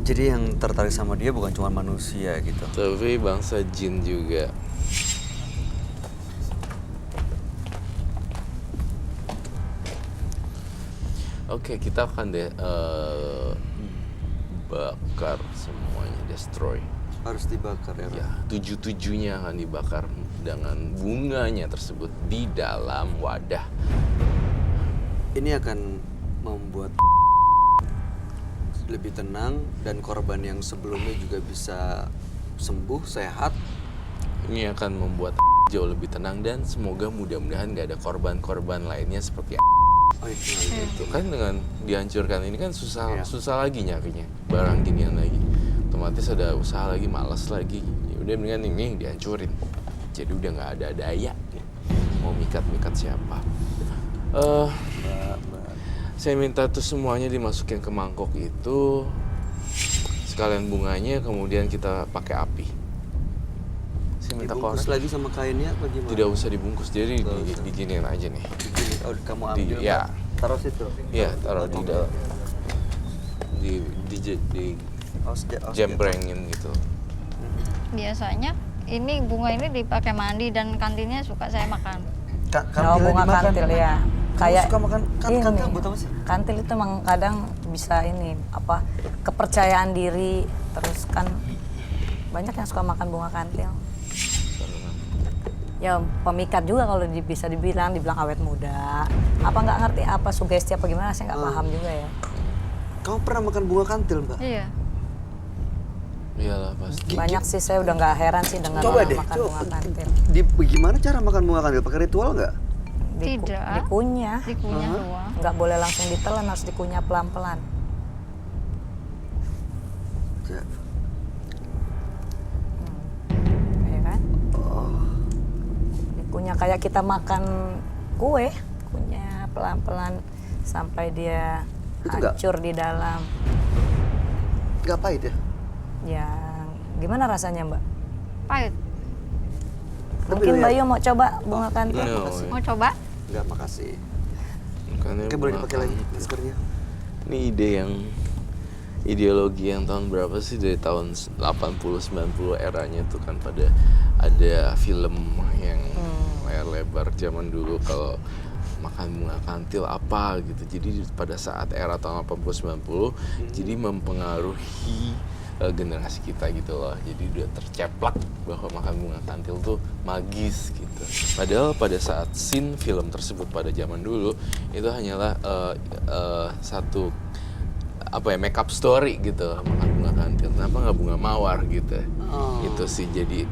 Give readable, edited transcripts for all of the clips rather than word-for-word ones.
Jadi yang tertarik sama dia bukan cuma manusia gitu. Tapi bangsa jin juga. Oke, kita akan bakar semuanya, destroy. Harus dibakar ya. Ya, 7-7-nya akan dibakar dengan bunganya tersebut di dalam wadah. Ini akan membuat lebih tenang dan korban yang sebelumnya juga bisa sembuh, sehat. Ini akan membuat jauh lebih tenang dan semoga mudah-mudahan gak ada korban-korban lainnya seperti Oh itu kan. Dengan dihancurkan ini kan susah Iya. susah lagi nyarinya barang ginian lagi, otomatis ada usaha lagi, malas lagi, ya udah mendingan ini dihancurin, jadi udah nggak ada daya mau mikat siapa. Saya minta tuh semuanya dimasukin ke mangkok itu, sekalian bunganya, kemudian kita pakai api. Saya minta Dibungkus korek. lagi sama kainnya apa gimana? Tidak usah dibungkus, jadi Nggak usah. diginiin aja nih. Begini. Oh, kamu ambil. Ya. Mbak. Taruh situ. Iya, taruh di dalam. Di jembrengin gitu. Biasanya ini bunga ini dipakai mandi dan kantinnya suka saya makan. Oh, bunga kantil ya. Kayak suka makan ini, kantil buat apa sih? kantil itu emang kadang bisa ini apa kepercayaan diri, terus kan banyak yang suka makan bunga kantil. Ya pemikat juga kalau bisa dibilang awet muda. Apa nggak ngerti apa sugesti apa gimana, saya nggak paham juga ya. Kamu pernah makan bunga kantil, Mbak? Iya. Iyalah pasti. Banyak sih, saya udah nggak heran sih dengan Coba orang deh, makan bunga kantil. Gimana cara makan bunga kantil? Pakai ritual nggak? Tidak. Dikunyah. Dikunyah doang. Nggak boleh langsung ditelan, harus dikunyah pelan-pelan. Ya. Ya kan? Dikunyah kayak kita makan kue, kunyah pelan-pelan sampai dia Itu nggak- hancur di dalam. Nggak pahit ya? Ya, gimana rasanya Mbak? Pahit. Mungkin lihat. Bayu mau coba bunga kantil? No. Mau coba? Nggak, makasih. Makanya Oke, boleh bunga dipakai lagi kantil. maskernya. Ini ideologi yang tahun berapa sih, dari tahun 80-90 eranya tuh kan, pada ada film yang layar lebar zaman dulu kalau makan bunga kantil apa gitu. Jadi pada saat era tahun 80-90 jadi mempengaruhi generasi kita gitu loh. Jadi udah terceplak bahwa makan bunga kantil tuh magis gitu. Padahal pada saat scene film tersebut pada zaman dulu itu hanyalah satu make up story gitu, makan bunga kantil. Kenapa nggak bunga mawar gitu? Itu sih, jadi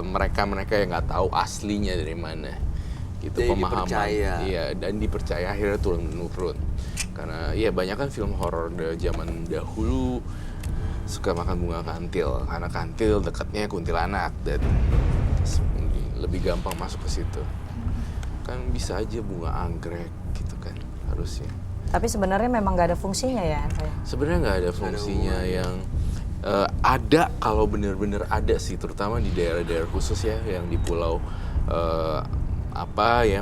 mereka yang nggak tahu aslinya dari mana. Gitu Jadi pemahaman. dipercaya. Iya, dan dipercaya akhirnya turun menurun. Karena iya banyak kan film horor zaman dahulu suka makan bunga kantil, karena kantil dekatnya kuntilanak dan lebih gampang masuk ke situ. Kan bisa aja bunga anggrek gitu kan harusnya. Tapi sebenarnya memang nggak ada fungsinya ya? Sebenarnya nggak ada fungsinya yang ada, kalau bener-bener ada sih, terutama di daerah-daerah khusus ya, yang di pulau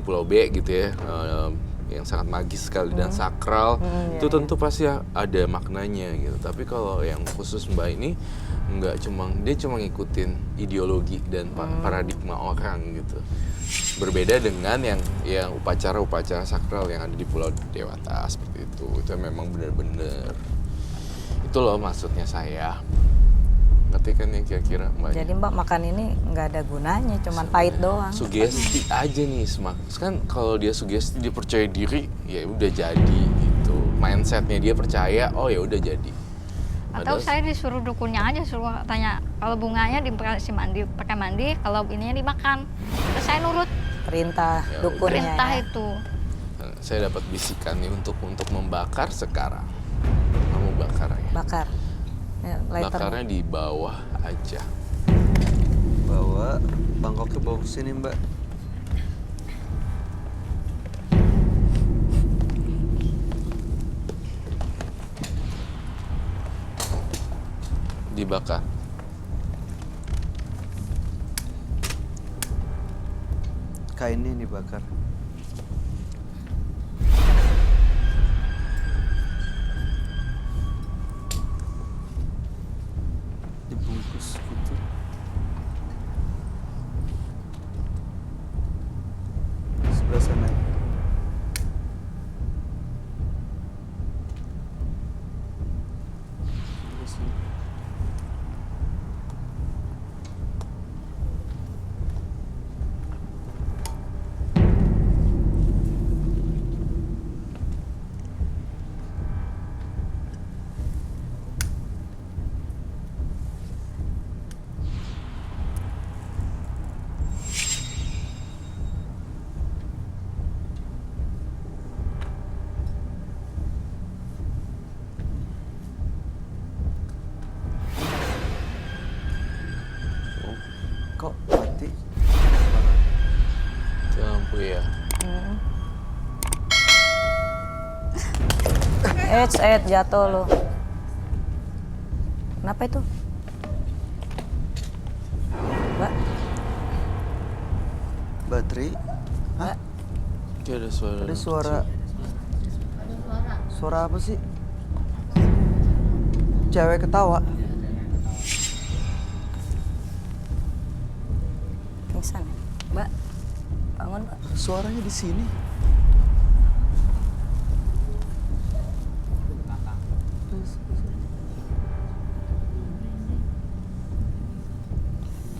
Pulau B gitu ya, yang sangat magis sekali dan sakral, itu tentu pasti ada maknanya gitu. Tapi kalau yang khusus Mbak ini dia cuma ngikutin ideologi dan paradigma orang gitu. Berbeda dengan yang upacara-upacara sakral yang ada di Pulau Dewata seperti itu memang benar-benar itu loh maksudnya saya. Ngerti kan yang kira-kira Mbak? Jadi Mbak makan ini nggak ada gunanya, cuman pahit doang. Sugesti aja nih, kan kalau dia sugesti, dia percaya diri, ya udah jadi gitu. Mindsetnya dia percaya, oh ya udah jadi. Atau saya disuruh dukunnya aja, suruh tanya kalau bunganya dikasih mandi, pakai mandi, kalau ininya dimakan. Terus saya nurut Perintah Ya, dukunnya perintah ya. itu. Saya dapat bisikan nih untuk membakar sekarang. Kamu bakar ya. Bakar. Ya, lighter. Bakarnya di bawah aja. Bawa bangkoknya bawa ke sini, Mbak. Dibakar. Kainnya dibakar. Jatuh lo. Kenapa itu? Mbak, Mbak Tri, Mbak, Kayak ada suara. ada suara. Suara apa sih? Cewek ketawa. pingsan ya? Mbak, bangun Mbak. Suaranya di sini.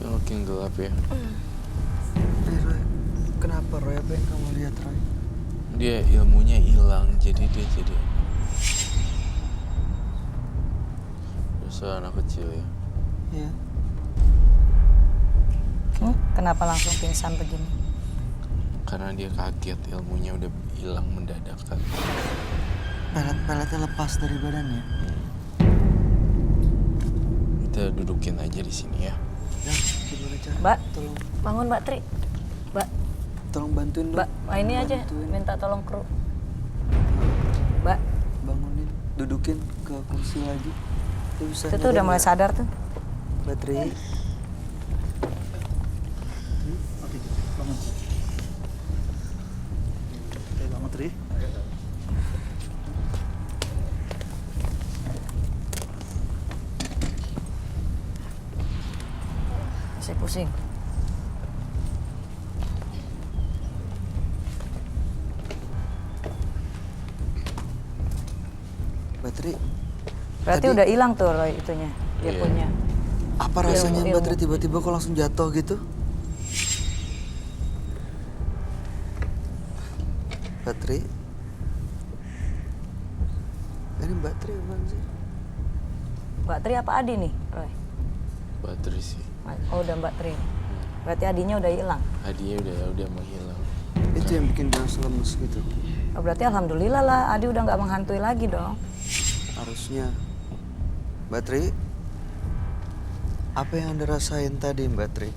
Yang makin gelap ya. Roy, kenapa Roy? Apa yang kamu lihat Roy? Dia ilmunya hilang, jadi dia jadi dosa anak kecil ya. Iya. Kenapa langsung pingsan begini? Karena dia kaget, ilmunya udah hilang mendadak kan. Pelet-peletnya lepas dari badannya. Kita dudukin aja di sini ya. Ya, gimana cara? Mbak, Tolong, bangun Mbak Tri. Mbak, tolong bantuin dong. Mbak, ini aja Bantuin. minta tolong kru. Mbak, Bangunin, dudukin ke kursi lagi. Dia bisa itu tuh udah nyadar mulai nggak? sadar tuh. Mbak Tri. Oke, bangun. Oke, bangun Tri. Masih pusing. Mbak Tri, Berarti Tadi- udah hilang tuh Roy itunya. Dia Iya. punya. apa rasanya Mbak ilmu. Tri tiba-tiba kok langsung jatuh gitu? Mbak Tri? Ini Mbak Tri apaan sih? Mbak Tri apa Adi nih, Roy? Baterai sih. Oh, udah Mbak Tri. Berarti Adinya udah hilang. Hadiahnya udah menghilang. Itu yang bikin dia langsung lemes gitu. Oh, berarti alhamdulillah lah Adi udah nggak menghantui lagi dong. Harusnya. Mbak Tri, apa yang Anda rasain tadi Mbak Tri?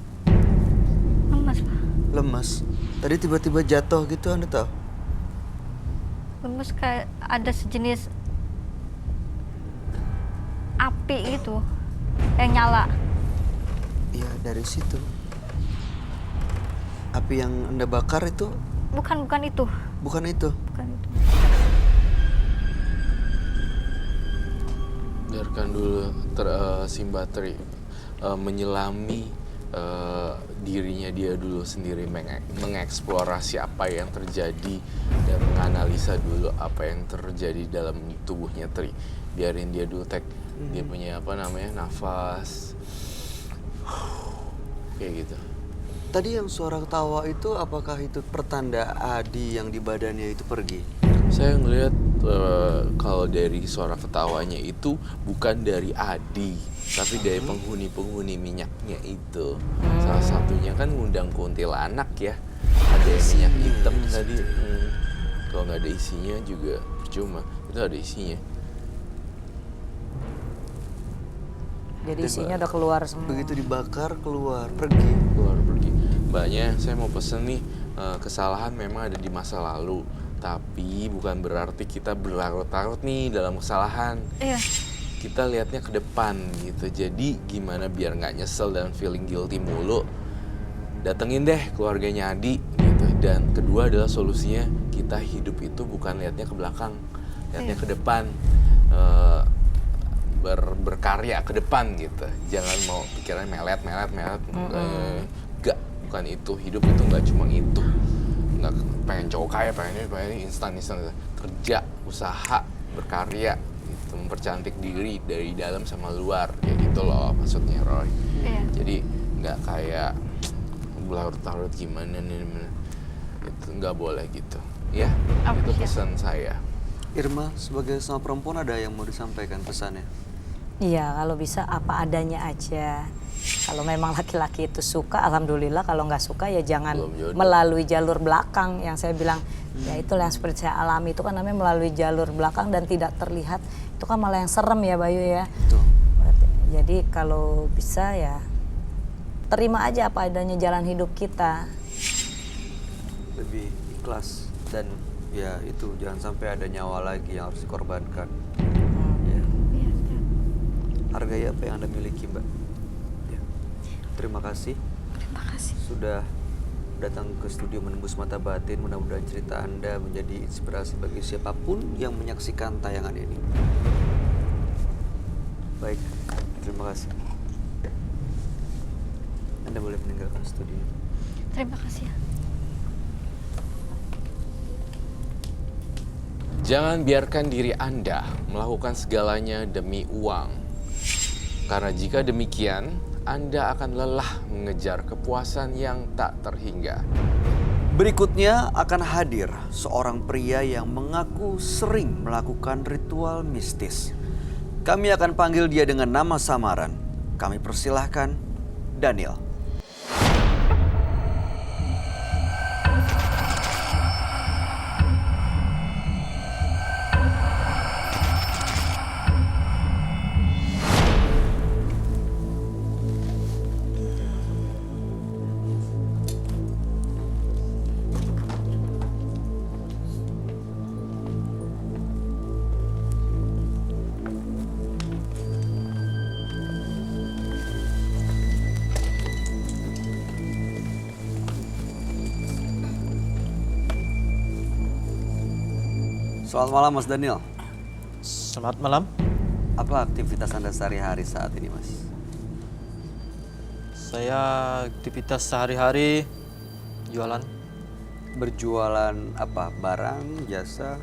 Lemas, Pak. Lemas. Tadi tiba-tiba jatuh gitu Anda tahu? Lemes kayak ada sejenis api gitu yang nyala. Iya, dari situ. Api yang Anda bakar itu Bukan itu. bukan itu. Bukan itu. Biarkan dulu si Bateri menyelami dirinya dia dulu sendiri, mengeksplorasi apa yang terjadi dan menganalisa dulu apa yang terjadi dalam tubuhnya Tri. Biarin dia dulu dia punya nafas kayak gitu. Tadi yang suara ketawa itu apakah itu pertanda Adi yang di badannya itu pergi? Saya ngelihat kalau dari suara ketawanya itu bukan dari Adi, tapi dari penghuni-penghuni minyaknya itu. Salah satunya kan ngundang kuntilanak ya. Ada yang minyak hitam tadi. Kalau nggak ada isinya juga percuma. Itu ada isinya. Jadi isinya udah keluar semua. Begitu dibakar keluar, pergi. Keluar pergi. Mbaknya, saya mau pesen nih, kesalahan memang ada di masa lalu. Tapi bukan berarti kita berlarut-larut nih dalam kesalahan. Iya. Kita lihatnya ke depan gitu. Jadi gimana biar nggak nyesel dan feeling guilty mulu, datengin deh keluarganya Adi gitu. Dan kedua adalah solusinya, kita hidup itu bukan lihatnya ke belakang, lihatnya ke depan. Berkarya ke depan gitu. Jangan mau pikiran melet. Enggak, bukan itu. Hidup itu nggak cuma itu. Nggak pengen cowok kaya, pengen ini instan. Kerja, usaha, berkarya gitu, mempercantik diri dari dalam sama luar kayak gitu loh maksudnya Roy. Iya. Jadi nggak kayak berlarut-larut gimana nih, itu nggak boleh gitu ya. Oke, Itu siap. pesan saya. Irma, sebagai sama perempuan ada yang mau disampaikan pesannya? Iya, kalau bisa apa adanya aja. Kalau memang laki-laki itu suka, alhamdulillah. Kalau nggak suka ya jangan Belum jodoh. melalui jalur belakang. Yang saya bilang, ya itulah yang seperti saya alami. Itu kan namanya melalui jalur belakang dan tidak terlihat. Itu kan malah yang serem ya Bayu ya. Betul. Jadi kalau bisa ya terima aja apa adanya jalan hidup kita. Lebih ikhlas dan ya itu jangan sampai ada nyawa lagi yang harus dikorbankan. Ya. Iya, Ustaz. Hargai apa yang Anda miliki, Mbak. Ya. Terima kasih Terima kasih. sudah datang ke studio Menembus Mata Batin. Mudah-mudahan cerita Anda menjadi inspirasi bagi siapapun yang menyaksikan tayangan ini. Baik, terima kasih. Anda boleh meninggalkan studio. Terima kasih ya. Jangan biarkan diri Anda melakukan segalanya demi uang. Karena jika demikian, Anda akan lelah mengejar kepuasan yang tak terhingga. Berikutnya akan hadir seorang pria yang mengaku sering melakukan ritual mistis. Kami akan panggil dia dengan nama samaran. Kami persilahkan Daniel. Selamat malam Mas Daniel. Selamat malam. Apa aktivitas Anda sehari-hari saat ini, Mas? Saya aktivitas sehari-hari jualan Berjualan apa? Barang, jasa,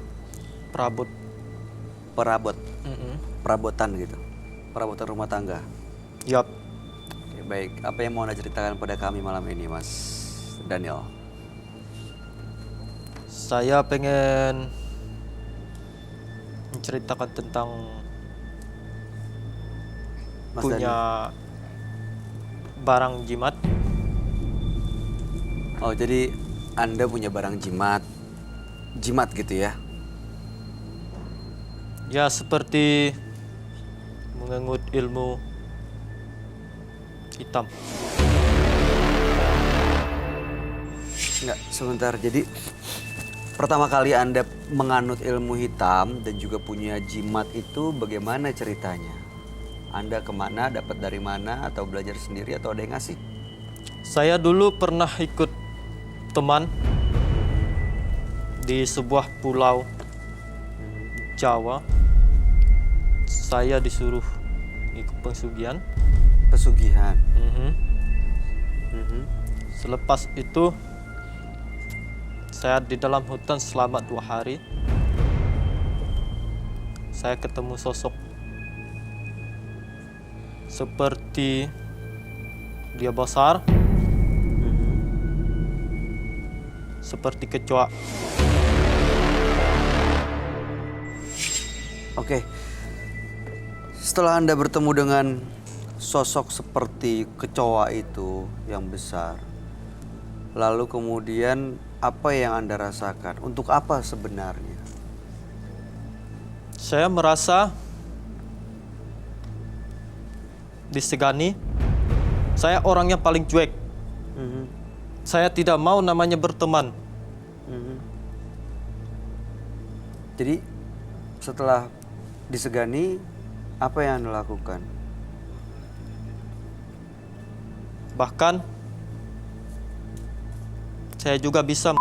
perabot. perabot, Mm-mm. perabotan gitu. Perabotan rumah tangga. Yup. Oke, baik. Apa yang mau Anda ceritakan pada kami malam ini, Mas Daniel? Saya pengen menceritakan tentang Mas punya barang jimat. Oh, jadi Anda punya barang jimat. Jimat gitu ya? Ya seperti mengengut ilmu hitam. Enggak, sebentar. Jadi pertama kali Anda menganut ilmu hitam dan juga punya jimat itu bagaimana ceritanya? Anda kemana, dapat dari mana, atau belajar sendiri, atau ada yang ngasih? Saya dulu pernah ikut teman di sebuah pulau Jawa. Saya disuruh ikut pesugihan. Pesugihan. Mhm. Mhm. Selepas itu saya di dalam hutan selama 2 hari. Saya ketemu sosok seperti dia besar, seperti kecoa. Oke. Setelah Anda bertemu dengan sosok seperti kecoa itu yang besar, lalu kemudian apa yang Anda rasakan? Untuk apa sebenarnya? Saya merasa disegani. Saya orangnya paling cuek. Mhm. Saya tidak mau namanya berteman. Mhm. Jadi setelah disegani, apa yang Anda lakukan? Bahkan saya juga bisa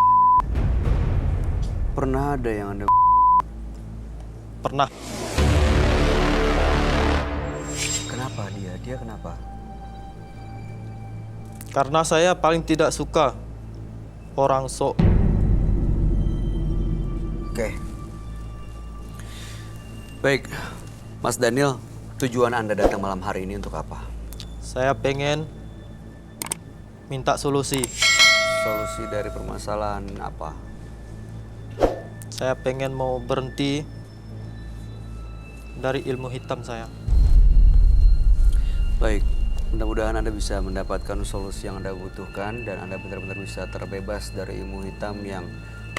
Pernah ada yang Anda pernah. Kenapa dia? Dia kenapa? Karena saya paling tidak suka orang sok. Oke. Baik, Mas Daniel, tujuan Anda datang malam hari ini untuk apa? Saya pengen minta solusi. Solusi dari permasalahan apa? Saya pengen mau berhenti dari ilmu hitam saya. Baik, mudah-mudahan Anda bisa mendapatkan solusi yang Anda butuhkan dan Anda benar-benar bisa terbebas dari ilmu hitam yang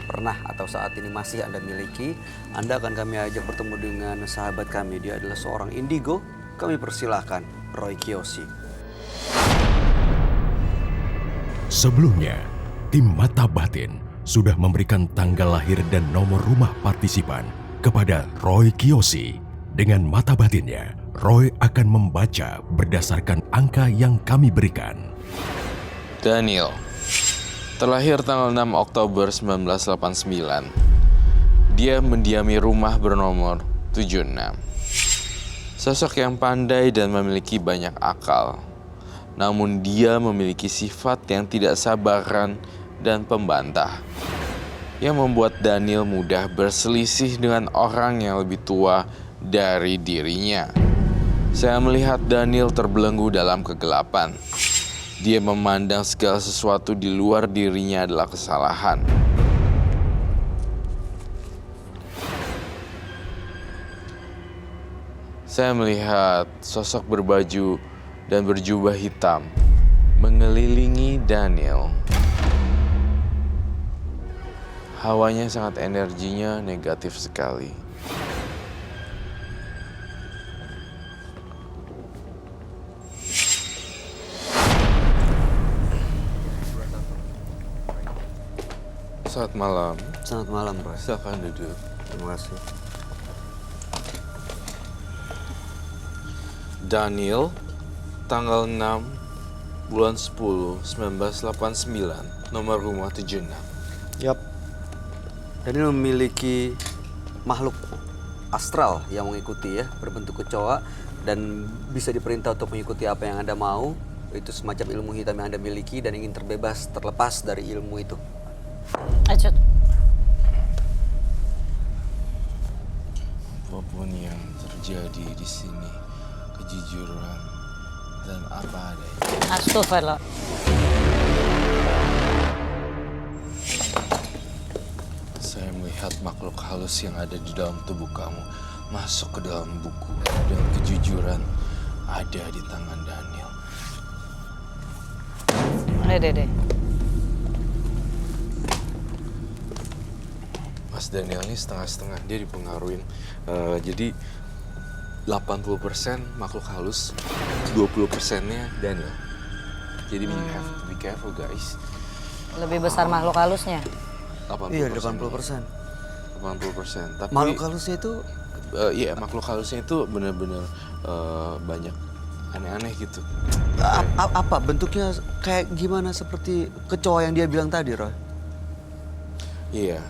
pernah atau saat ini masih Anda miliki. Anda akan kami ajak bertemu dengan sahabat kami. Dia adalah seorang indigo. Kami persilahkan Roy Kiyoshi. Sebelumnya, tim Mata Batin sudah memberikan tanggal lahir dan nomor rumah partisipan kepada Roy Kiyoshi. Dengan mata batinnya, Roy akan membaca berdasarkan angka yang kami berikan. Daniel, terlahir tanggal 6 Oktober 1989. Dia mendiami rumah bernomor 76. Sosok yang pandai dan memiliki banyak akal. Namun dia memiliki sifat yang tidak sabaran dan pembantah, yang membuat Daniel mudah berselisih dengan orang yang lebih tua dari dirinya. Saya melihat Daniel terbelenggu dalam kegelapan. Dia memandang segala sesuatu di luar dirinya adalah kesalahan. Saya melihat sosok berbaju dan berjubah hitam mengelilingi Daniel. Hawanya sangat energinya negatif sekali. Selamat malam. Selamat malam, Roy. Silakan duduk. Terima kasih. Daniel, tanggal 6 bulan 10 1989, nomor rumah 76. Yap. Daniel memiliki makhluk astral yang mengikuti ya, berbentuk kecoa dan bisa diperintah untuk mengikuti apa yang Anda mau. Itu semacam ilmu hitam yang Anda miliki dan ingin terbebas, terlepas dari ilmu itu. Acut. Apapun yang terjadi di sini, kejujuran dan apa adanya. Astagfirullah. Saya melihat makhluk halus yang ada di dalam tubuh kamu masuk ke dalam buku, dan kejujuran ada di tangan Daniel. Dede. Mas Daniel ini setengah-setengah, dia dipengaruhin. Jadi 80% makhluk halus, 20%-nya Daniel. Jadi you have to be careful, guys. Lebih besar makhluk halusnya. 80%. Iya, 80%. 80%. Tapi Makhluk halusnya itu iya, makhluk halusnya itu benar-benar banyak aneh-aneh gitu. apa bentuknya kayak gimana, seperti kecoa yang dia bilang tadi, Roy? Iya.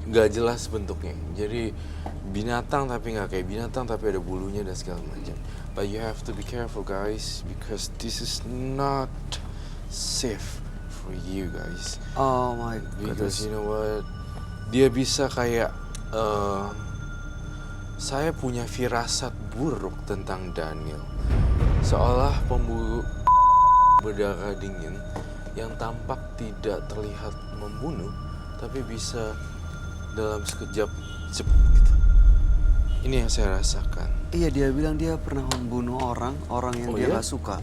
Nggak jelas bentuknya. Jadi binatang tapi nggak kayak binatang, tapi ada bulunya dan segala macam. But you have to be careful, guys, because this is not safe for you guys. Oh my Because goodness. you know what? Dia bisa kayak saya punya firasat buruk tentang Daniel. Seolah pemburu berdarah dingin yang tampak tidak terlihat membunuh, tapi bisa dalam sekejap gitu. Ini yang saya rasakan. Iya, dia bilang dia pernah membunuh orang yang Oh, dia iya? gak suka.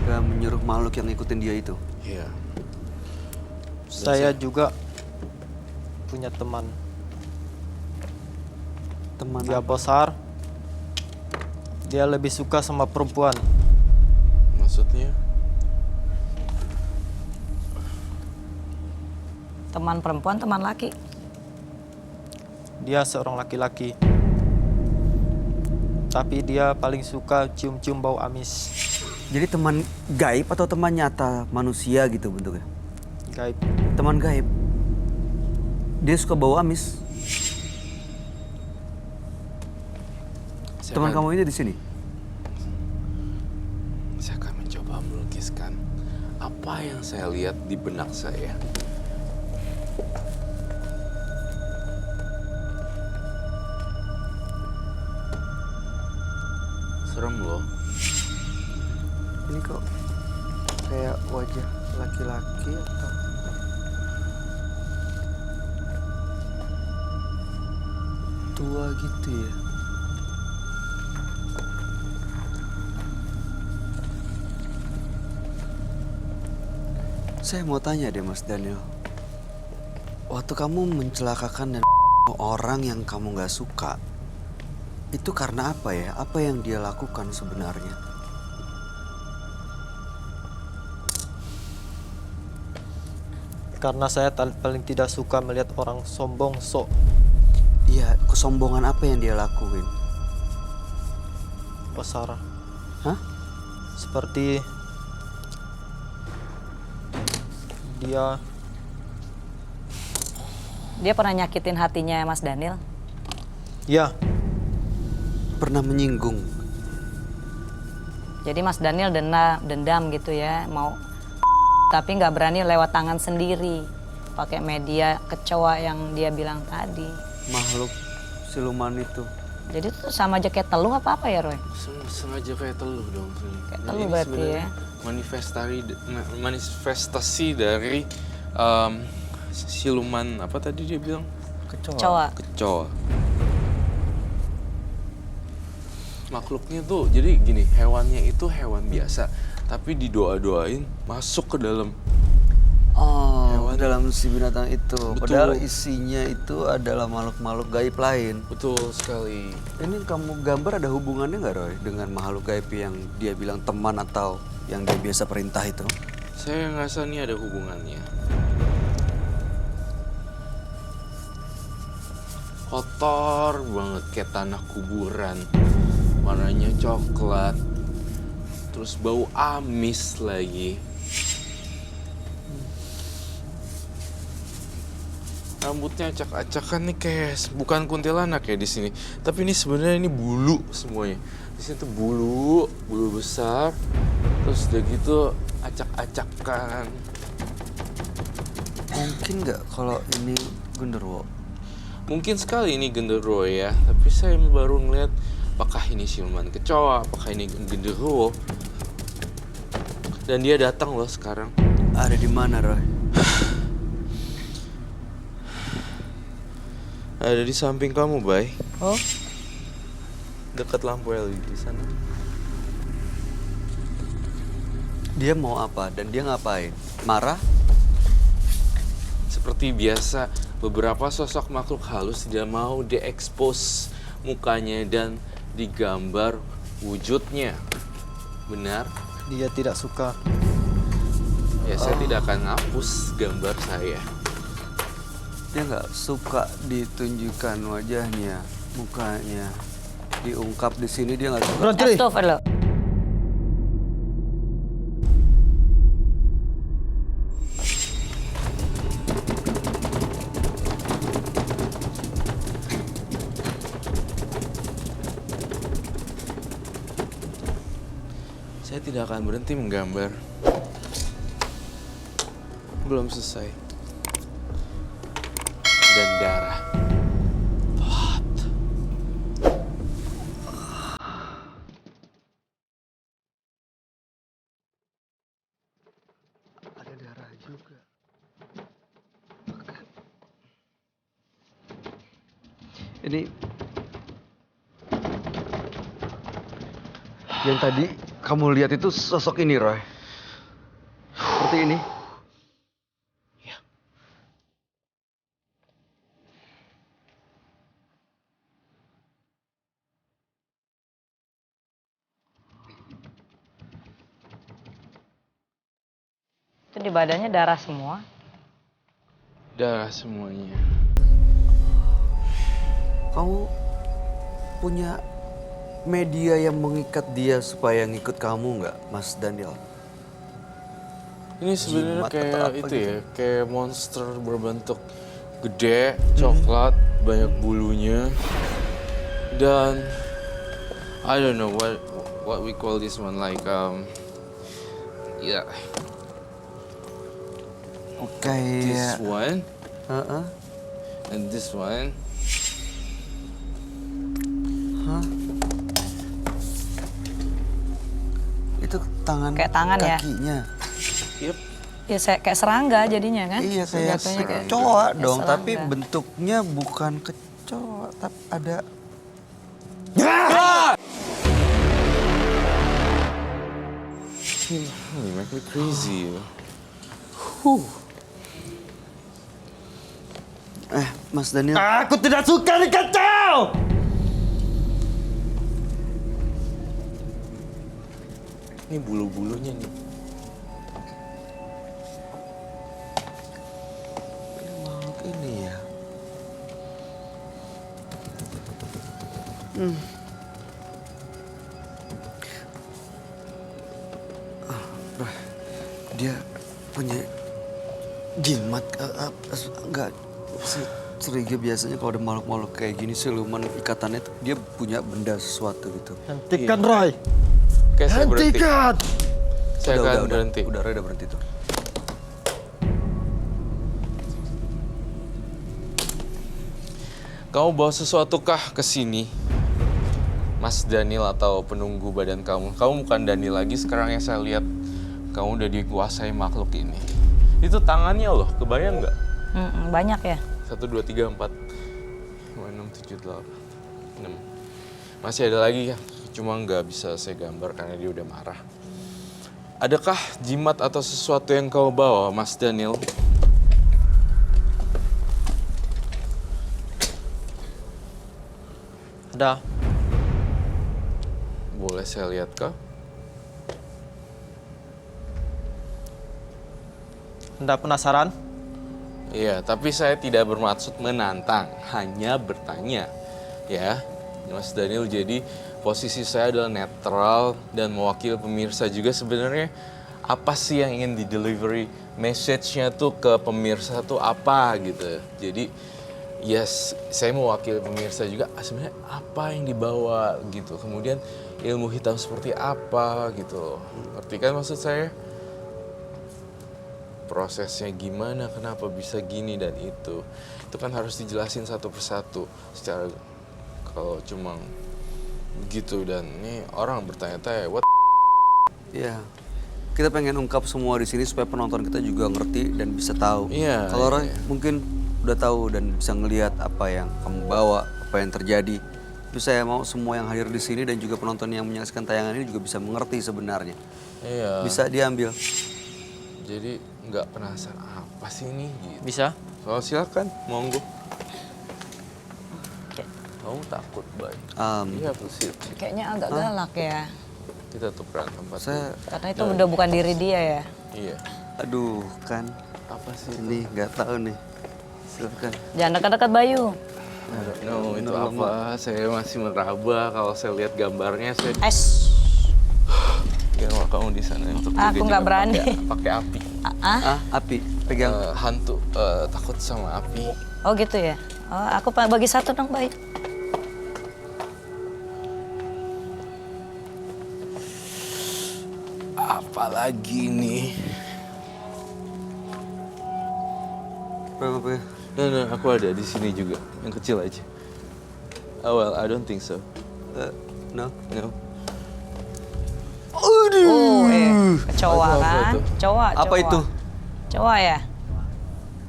Dan menyuruh makhluk yang ngikutin dia itu. Iya. Saya juga punya teman. Teman Dia besar. Dia lebih suka sama perempuan. Maksudnya? Teman perempuan, teman laki. Dia seorang laki-laki. Tapi dia paling suka cium-cium bau amis. Jadi teman gaib atau teman nyata manusia gitu bentuknya? Gaib. Teman gaib. Dia suka bau amis. Teman kamu ini di sini? Saya akan mencoba melukiskan apa yang saya lihat di benak saya. Serem loh. Ini kok kayak wajah laki-laki atau tua gitu ya? Saya mau tanya deh, Mas Daniel. Waktu kamu mencelakakan dan orang yang kamu gak suka, itu karena apa ya? Apa yang dia lakukan sebenarnya? Karena saya paling tidak suka melihat orang sombong sok. Iya, kesombongan apa yang dia lakuin? Pak Sarah. Hah? Seperti dia pernah nyakitin hatinya Mas Daniel? ya Pernah menyinggung. Jadi Mas Daniel dendam gitu ya, mau tapi nggak berani lewat tangan sendiri, pakai media kecoa yang dia bilang tadi. Makhluk siluman itu. Jadi itu sama aja kayak teluh apa ya Roy? Sengaja kayak teluh dong. Kayak Nah, teluh ini berarti sebenarnya ya. manifestasi dari siluman apa tadi dia bilang? Kecoa. Kecoa. Makhluknya tuh jadi gini, hewannya itu hewan biasa, tapi didoa-doain masuk ke dalam. Oh, Hewan. dalam si binatang itu. Betul. Padahal isinya itu adalah makhluk-makhluk gaib lain. Betul sekali. Ini kamu gambar ada hubungannya nggak Roy dengan makhluk gaib yang dia bilang teman atau yang dia biasa perintah itu? Saya ngerasa nih ada hubungannya. Kotor banget kayak tanah kuburan. Warnanya coklat. Terus bau amis lagi. Rambutnya acak-acakan nih kayak bukan kuntilanak ya di sini. Tapi ini sebenarnya ini bulu semuanya. Di sini tuh bulu besar. Terus udah gitu acak-acakan. Mungkin nggak kalau ini genderuwo? Mungkin sekali ini genderuwo ya, tapi saya baru ngeliat apakah ini siluman kecoa, apakah ini genderuwo. Dan dia datang loh sekarang. Ada di mana Roy? Ada di samping kamu, Bay. Oh, Dekat lampu LED di sana. Dia mau apa dan dia ngapain? Marah? Seperti biasa, beberapa sosok makhluk halus tidak mau diekspos mukanya dan digambar wujudnya. Benar? dia tidak suka. Ya, saya tidak akan ngapus gambar saya. Dia nggak suka ditunjukkan wajahnya, mukanya. Diungkap di sini dia nggak suka. astagfirullah. Saya tidak akan berhenti menggambar. Belum selesai. Dan darah. Blood. Ada darah juga. Ini yang tadi kamu lihat itu sosok ini, Roy. Seperti ini. Ya. Itu di badannya darah semua. Darah semuanya. Kamu punya media yang mengikat dia supaya ngikut kamu nggak, Mas Daniel? Ini sebenarnya Jimat kayak atau apa itu gitu? ya, kayak monster berbentuk gede, coklat, banyak bulunya. Dan I don't know what we call this one, like yeah, Oke. this one Heeh. and this one. Itu tangan Kayak tangan ya? kakinya. Yep. Ya kayak serangga jadinya kan? Iya kayak Jatuhnya kecoa kayak dong, tapi serangga. bentuknya bukan kecoa, tapi ada You make me crazy. Mas Daniel. Aku tidak suka dikacau! Ini bulu-bulunya nih. Dia punya jimat, enggak, curiga biasanya kalau ada makhluk-makhluk kayak gini siluman ikatannya tuh dia punya benda sesuatu gitu. Hentikan Roy. Oke, saya berhenti. Hentikan! Saya akan berhenti. Udah berhenti tuh. Kamu bawa sesuatu kah ke sini? Mas Daniel atau penunggu badan kamu? Kamu bukan Daniel lagi, sekarang yang saya lihat kamu udah dikuasai makhluk ini. Itu tangannya loh, kebayang nggak? Banyak ya. 1, 2, 3, 4, 5, 6, 7, 8, 6. Masih ada lagi ya, cuma nggak bisa saya gambar karena dia udah marah. Adakah jimat atau sesuatu yang kau bawa, Mas Daniel? Ada. Boleh saya lihat kah? Anda penasaran? Iya, tapi saya tidak bermaksud menantang, hanya bertanya. Ya, Mas Daniel, jadi posisi saya adalah netral dan mewakili pemirsa juga. Sebenarnya apa sih yang ingin di-delivery message-nya tuh ke pemirsa tuh apa gitu. Jadi yes, saya mewakili pemirsa juga sebenarnya apa yang dibawa gitu. Kemudian ilmu hitam seperti apa gitu. Ngerti kan maksud saya? Prosesnya gimana, kenapa bisa gini dan itu kan harus dijelasin satu persatu secara kalau cuma gitu. Dan ini orang bertanya-tanya, what? Iya. Kita pengen ungkap semua di sini supaya penonton kita juga ngerti dan bisa tahu. Iya, Kalau Roy iya. mungkin udah tahu dan bisa ngelihat apa yang kamu bawa, apa yang terjadi. Tapi saya mau semua yang hadir di sini dan juga penonton yang menyaksikan tayangan ini juga bisa mengerti sebenarnya. Iya. Bisa diambil. Jadi nggak penasaran apa sih ini gitu. Bisa? Oh, silakan, monggo. Kamu takut, Bay? Iya, proceed. Kayaknya agak galak ya. Kita tukeran tempat. Saya, Karena itu udah bukan diri dia ya. Iya. aduh kan, Apa sih ini nggak tahu nih. Silakan. Jangan dekat-dekat Bayu. No, itu apa? Saya masih meraba kalau saya lihat gambarnya. Saya kalau kamu di sana untuk Aku nggak berani. Pakai api. Api, pegang. Hantu takut sama api. Oh gitu ya. Oh, aku bagi satu dong Bayu. Apalagi nih? Berapa ya? No, aku ada di sini juga. Yang kecil aja. Oh well, I don't think so. No. No. Oh, kecoa Apa kan? itu? Coa. Apa itu? Coa ya?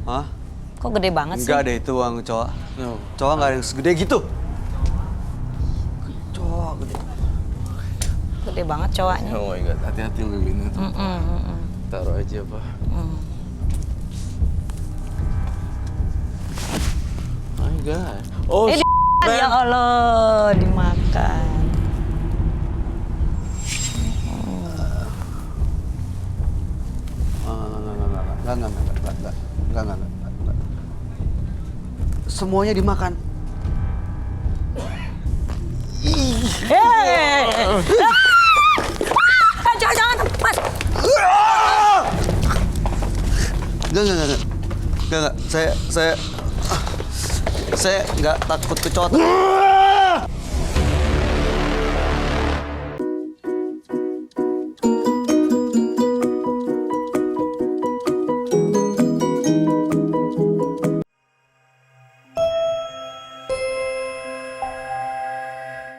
Hah? Kok gede banget sih? Enggak ada itu uang cowok. No. Cowok nggak ada yang segede gitu. Cowok gede. Gede banget coanya. Oh my god, hati-hati lilinnya tuh. Taruh aja, Pak. Oh my god. Oh, Ya Allah, dimakan. Enggak. Semuanya dimakan. Jangan, Mas. Enggak. Saya nggak takut kecoa.